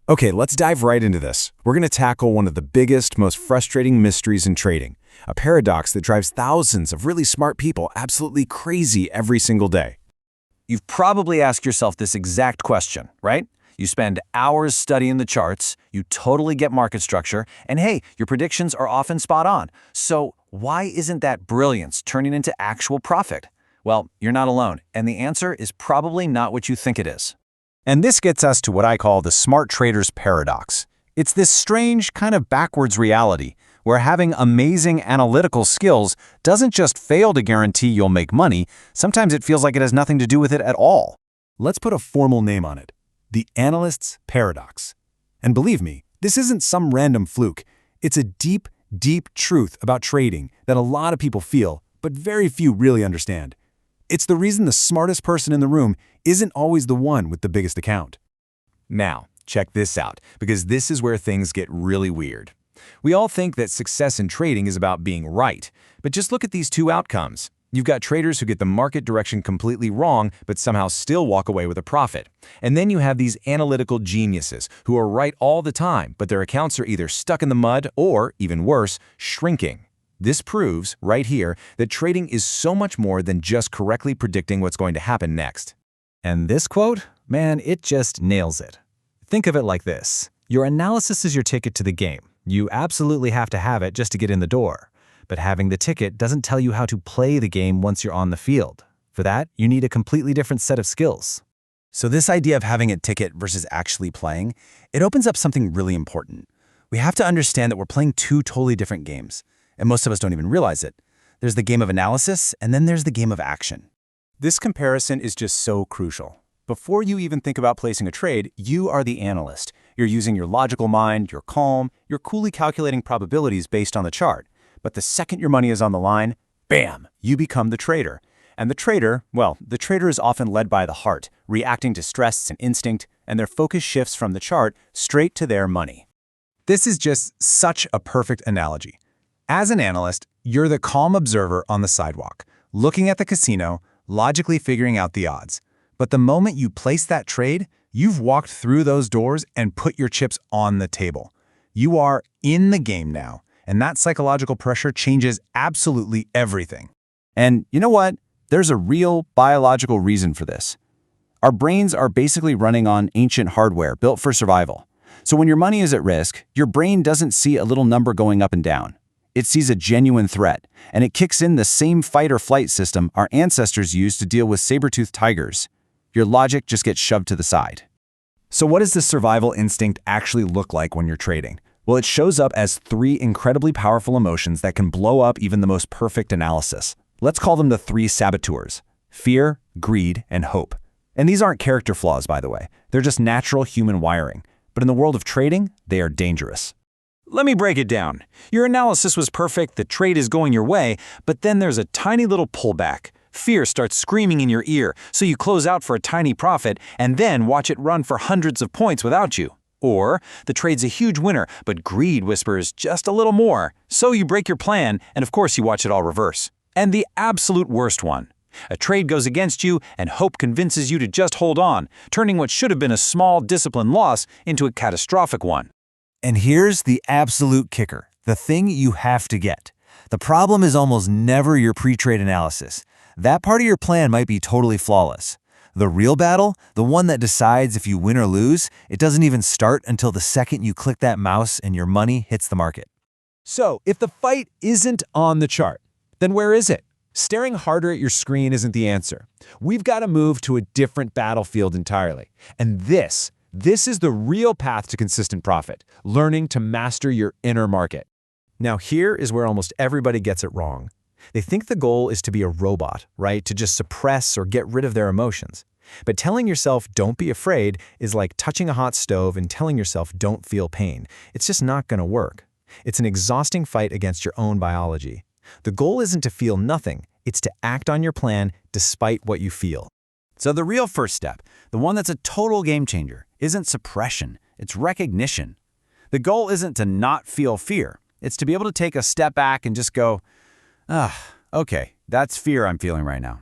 Okay, let's dive right into this. We're going to tackle one of the biggest, most frustrating mysteries in trading, a paradox that drives thousands of really smart people absolutely crazy every single day. You've probably asked yourself this exact question, right? You spend hours studying the charts, you totally get market structure, and hey, your predictions are often spot on. So why isn't that brilliance turning into actual profit? Well, you're not alone, and the answer is probably not what you think it is. And this gets us to what I call the smart trader's paradox. It's this strange, kind of backwards reality where having amazing analytical skills doesn't just fail to guarantee you'll make money, sometimes it feels like it has nothing to do with it at all. Let's put a formal name on it: the Analyst's paradox. And believe me, this isn't some random fluke. It's a deep, deep truth about trading that a lot of people feel, but very few really understand. It's the reason the smartest person in the room isn't always the one with the biggest account. Now, check this out, because this is where things get really weird. We all think that success in trading is about being right, but just look at these two outcomes. You've got traders who get the market direction completely wrong, but somehow still walk away with a profit. And then you have these analytical geniuses who are right all the time, but their accounts are either stuck in the mud or, even worse, shrinking. This proves, right here, that trading is so much more than just correctly predicting what's going to happen next. And this quote, man, it just nails it. Think of it like this. Your analysis is your ticket to the game. You absolutely have to have it just to get in the door. But having the ticket doesn't tell you how to play the game once you're on the field. For that, you need a completely different set of skills. So this idea of having a ticket versus actually playing, it opens up something really important. We have to understand that we're playing two totally different games, and most of us don't even realize it. There's the game of analysis, and then there's the game of action. This comparison is just so crucial. Before you even think about placing a trade, you are the analyst. You're using your logical mind, you're calm, you're coolly calculating probabilities based on the chart. But the second your money is on the line, bam, you become the trader. And the trader, well, the trader is often led by the heart, reacting to stress and instinct, and their focus shifts from the chart straight to their money. This is just such a perfect analogy. As an analyst, you're the calm observer on the sidewalk, looking at the casino, logically figuring out the odds. But the moment you place that trade, you've walked through those doors and put your chips on the table. You are in the game now, and that psychological pressure changes absolutely everything. And you know what? There's a real biological reason for this. Our brains are basically running on ancient hardware built for survival. So when your money is at risk, your brain doesn't see a little number going up and down. It sees a genuine threat, and it kicks in the same fight-or-flight system our ancestors used to deal with saber-toothed tigers. Your logic just gets shoved to the side. So what does this survival instinct actually look like when you're trading? Well, it shows up as three incredibly powerful emotions that can blow up even the most perfect analysis. Let's call them the three saboteurs: fear, greed, and hope. And these aren't character flaws, by the way. They're just natural human wiring. But in the world of trading, they are dangerous. Let me break it down. Your analysis was perfect, the trade is going your way, but then there's a tiny little pullback. Fear starts screaming in your ear, so you close out for a tiny profit and then watch it run for hundreds of points without you. Or the trade's a huge winner, but greed whispers just a little more, so you break your plan and of course you watch it all reverse. And the absolute worst one. A trade goes against you and hope convinces you to just hold on, turning what should have been a small discipline loss into a catastrophic one. And here's the absolute kicker, the thing you have to get. The problem is almost never your pre-trade analysis. That part of your plan might be totally flawless. The real battle, the one that decides if you win or lose, it doesn't even start until the second you click that mouse and your money hits the market. So, if the fight isn't on the chart, then where is it? Staring harder at your screen isn't the answer. We've got to move to a different battlefield entirely. And this is the real path to consistent profit, learning to master your inner market. Now, here is where almost everybody gets it wrong. They think the goal is to be a robot, right? To just suppress or get rid of their emotions. But telling yourself don't be afraid is like touching a hot stove and telling yourself don't feel pain. It's just not going to work. It's an exhausting fight against your own biology. The goal isn't to feel nothing, it's to act on your plan despite what you feel. So the real first step, the one that's a total game changer, isn't suppression, it's recognition. The goal isn't to not feel fear. It's to be able to take a step back and just go, okay, that's fear I'm feeling right now.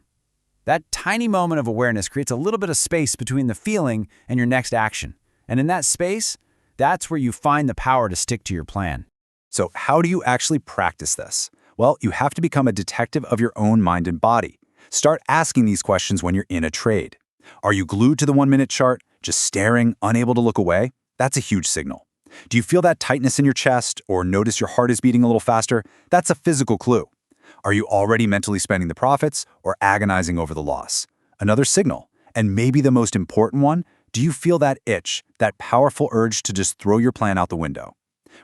That tiny moment of awareness creates a little bit of space between the feeling and your next action. And in that space, That's where you find the power to stick to your plan. So how do you actually practice this? Well, you have to become a detective of your own mind and body. Start asking these questions when you're in a trade. Are you glued to the 1-minute chart, just staring, unable to look away? That's a huge signal. Do you feel that tightness in your chest or notice your heart is beating a little faster? That's a physical clue. Are you already mentally spending the profits or agonizing over the loss? Another signal. And maybe the most important one, do you feel that itch, that powerful urge to just throw your plan out the window?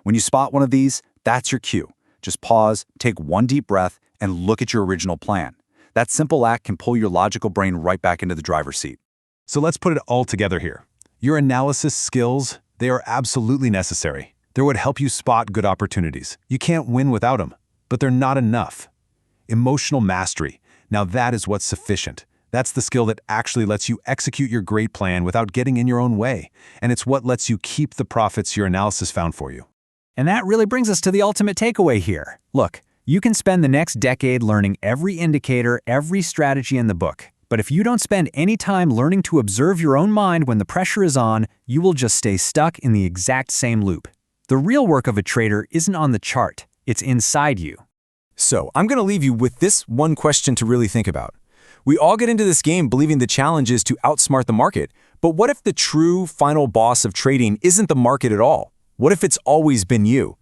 When you spot one of these, that's your cue. Just pause, take one deep breath, and look at your original plan. That simple act can pull your logical brain right back into the driver's seat. So let's put it all together here. Your analysis skills, they are absolutely necessary. They're what help you spot good opportunities. You can't win without them, but they're not enough. Emotional mastery, now that is what's sufficient. That's the skill that actually lets you execute your great plan without getting in your own way, and it's what lets you keep the profits your analysis found for you. And that really brings us to the ultimate takeaway here. Look, you can spend the next decade learning every indicator, every strategy in the book. But if you don't spend any time learning to observe your own mind when the pressure is on, you will just stay stuck in the exact same loop. The real work of a trader isn't on the chart, it's inside you. So, I'm going to leave you with this one question to really think about. We all get into this game believing the challenge is to outsmart the market, but what if the true final boss of trading isn't the market at all? What if it's always been you?